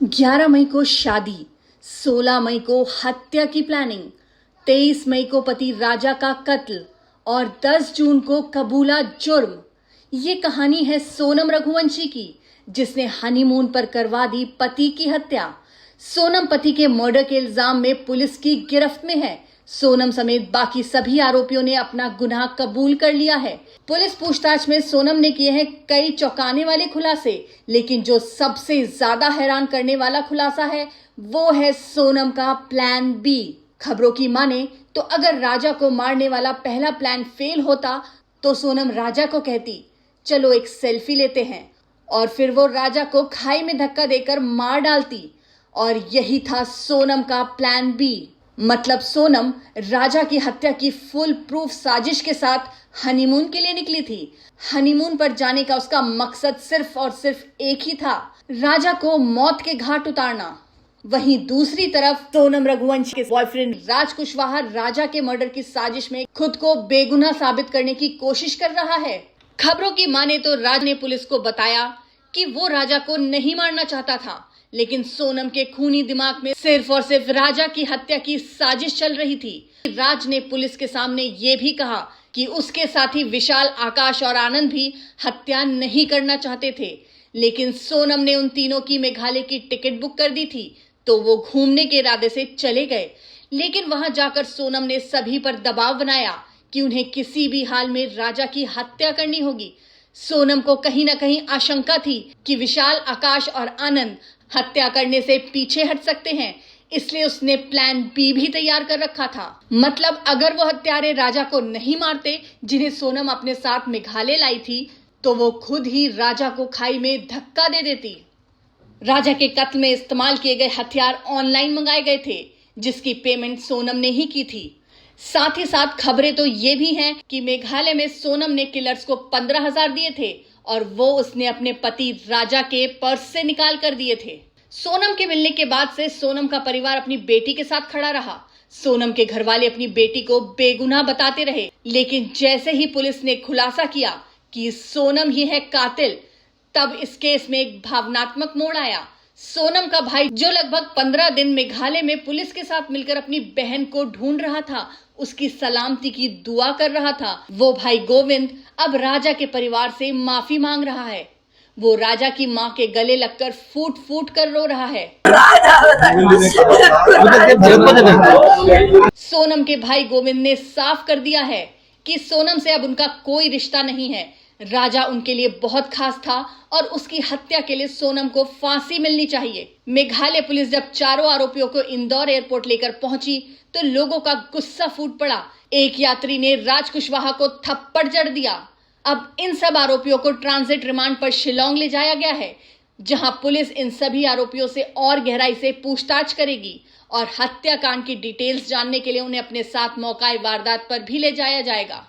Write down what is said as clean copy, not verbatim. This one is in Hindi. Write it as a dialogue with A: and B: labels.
A: 11 मई को शादी, 16 मई को हत्या की प्लानिंग, 23 मई को पति राजा का कत्ल और 10 जून को कबूला जुर्म। ये कहानी है सोनम रघुवंशी की, जिसने हनीमून पर करवा दी पति की हत्या। सोनम पति के मर्डर के इल्जाम में पुलिस की गिरफ्त में है। सोनम समेत बाकी सभी आरोपियों ने अपना गुनाह कबूल कर लिया है। पुलिस पूछताछ में सोनम ने किए हैं कई चौंकाने वाले खुलासे, लेकिन जो सबसे ज्यादा हैरान करने वाला खुलासा है वो है सोनम का प्लान बी। खबरों की माने तो अगर राजा को मारने वाला पहला प्लान फेल होता तो सोनम राजा को कहती, चलो एक सेल्फी लेते हैं, और फिर वो राजा को खाई में धक्का देकर मार डालती। और यही था सोनम का प्लान बी। मतलब सोनम राजा की हत्या की फुल प्रूफ साजिश के साथ हनीमून के लिए निकली थी। हनीमून पर जाने का उसका मकसद सिर्फ और सिर्फ एक ही था, राजा को मौत के घाट उतारना। वहीं दूसरी तरफ सोनम रघुवंशी के बॉयफ्रेंड राज कुशवाहा राजा के मर्डर की साजिश में खुद को बेगुनाह साबित करने की कोशिश कर रहा है। खबरों की माने तो राज ने पुलिस को बताया कि वो राजा को नहीं मारना चाहता था, लेकिन सोनम के खूनी दिमाग में सिर्फ और सिर्फ राजा की हत्या की साजिश चल रही थी। राज ने पुलिस के सामने ये भी कहा कि उसके साथी विशाल, आकाश और आनंद भी हत्या नहीं करना चाहते थे, लेकिन सोनम ने उन तीनों की मेघालय की टिकट बुक कर दी थी, तो वो घूमने के इरादे से चले गए। लेकिन वहां जाकर सोनम ने सभी पर दबाव बनाया कि उन्हें किसी भी हाल में राजा की हत्या करनी होगी। सोनम को कहीं ना कहीं आशंका थी कि विशाल, आकाश और आनंद हत्या करने से पीछे हट सकते हैं, इसलिए उसने प्लान बी भी तैयार कर रखा था। मतलब अगर वो हत्यारे राजा को नहीं मारते जिन्हें सोनम अपने साथ मेघालय लाई थी, तो वो खुद ही राजा को खाई में धक्का दे देती। राजा के कत्ल में इस्तेमाल किए गए हथियार ऑनलाइन मंगाए गए थे, जिसकी पेमेंट सोनम ने ही की थी। साथ ही साथ खबरें तो ये भी हैं कि मेघालय में सोनम ने किलर्स को 15,000 दिए थे और वो उसने अपने पति राजा के पर्स से निकाल कर दिए थे। सोनम के मिलने के बाद से सोनम का परिवार अपनी बेटी के साथ खड़ा रहा। सोनम के घर वाले अपनी बेटी को बेगुनाह बताते रहे, लेकिन जैसे ही पुलिस ने खुलासा किया कि सोनम ही है कातिल, तब इस केस में एक भावनात्मक मोड़ आया। सोनम का भाई, जो लगभग 15 दिन मेघालय में पुलिस के साथ मिलकर अपनी बहन को ढूंढ रहा था, उसकी सलामती की दुआ कर रहा था, वो भाई गोविंद अब राजा के परिवार से माफी मांग रहा है। वो राजा की मां के गले लगकर फूट फूट कर रो रहा है। सोनम के भाई गोविंद ने साफ कर दिया है कि सोनम से अब उनका कोई रिश्ता नहीं है। राजा उनके लिए बहुत खास था और उसकी हत्या के लिए सोनम को फांसी मिलनी चाहिए। मेघालय पुलिस जब चारों आरोपियों को इंदौर एयरपोर्ट लेकर पहुंची तो लोगों का गुस्सा फूट पड़ा। एक यात्री ने राज कुशवाहा को थप्पड़ जड़ दिया। अब इन सब आरोपियों को ट्रांजिट रिमांड पर शिलोंग ले जाया गया है, जहां पुलिस इन सभी आरोपियों से और गहराई से पूछताछ करेगी और हत्याकांड की डिटेल्स जानने के लिए उन्हें अपने साथ मौका वारदात पर भी ले जाया जाएगा।